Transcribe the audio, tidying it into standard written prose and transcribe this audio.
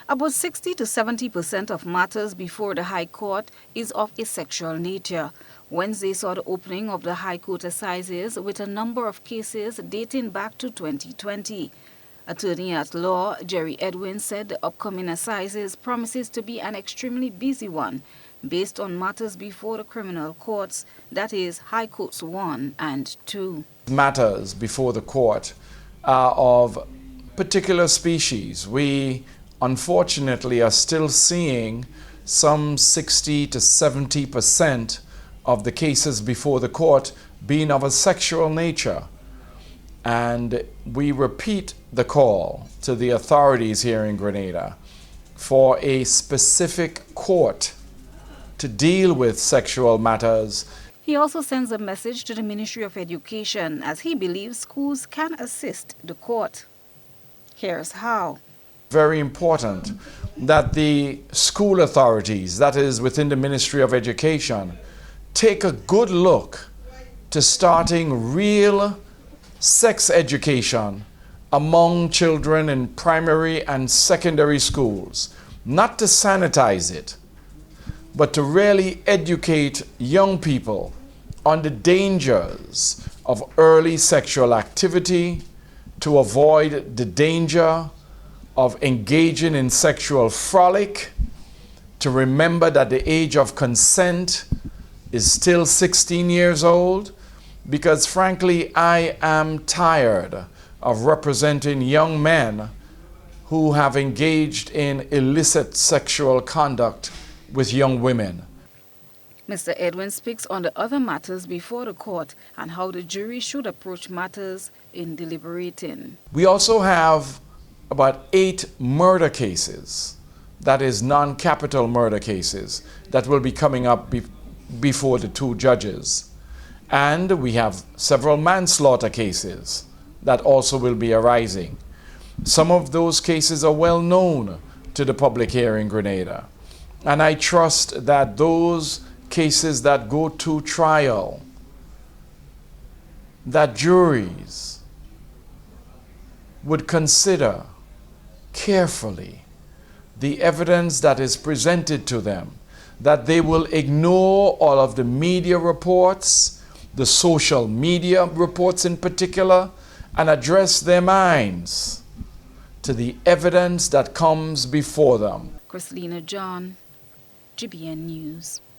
About 60 to 70% of matters before the High Court is of a sexual nature. Wednesday saw the opening of the High Court Assizes with a number of cases dating back to 2020. Attorney at law Jerry Edwin said the upcoming Assizes promises to be an extremely busy one based on matters before the criminal courts, that is, High Courts 1 and 2. Matters before the court are of particular species. We unfortunately are still seeing some 60 to 70% of the cases before the court being of a sexual nature. And we repeat the call to the authorities here in Grenada for a specific court to deal with sexual matters. He also sends a message to the Ministry of Education as he believes schools can assist the court. Here's how. Very important that the school authorities, that is within the Ministry of Education, take a good look to starting real sex education among children in primary and secondary schools. Not to sanitize it, but to really educate young people on the dangers of early sexual activity, to avoid the danger of engaging in sexual frolic, to remember that the age of consent is still 16 years old, because frankly, I am tired of representing young men who have engaged in illicit sexual conduct with young women. Mr. Edwin speaks on the other matters before the court and how the jury should approach matters in deliberating. We also have about 8 murder cases, that is non-capital murder cases, that will be coming up before the 2 judges. And we have several manslaughter cases that also will be arising. Some of those cases are well known to the public here in Grenada. And I trust that those cases that go to trial, that juries would consider carefully the evidence that is presented to them, that they will ignore all of the media reports, the social media reports in particular, and address their minds to the evidence that comes before them. Christina John, GBN News.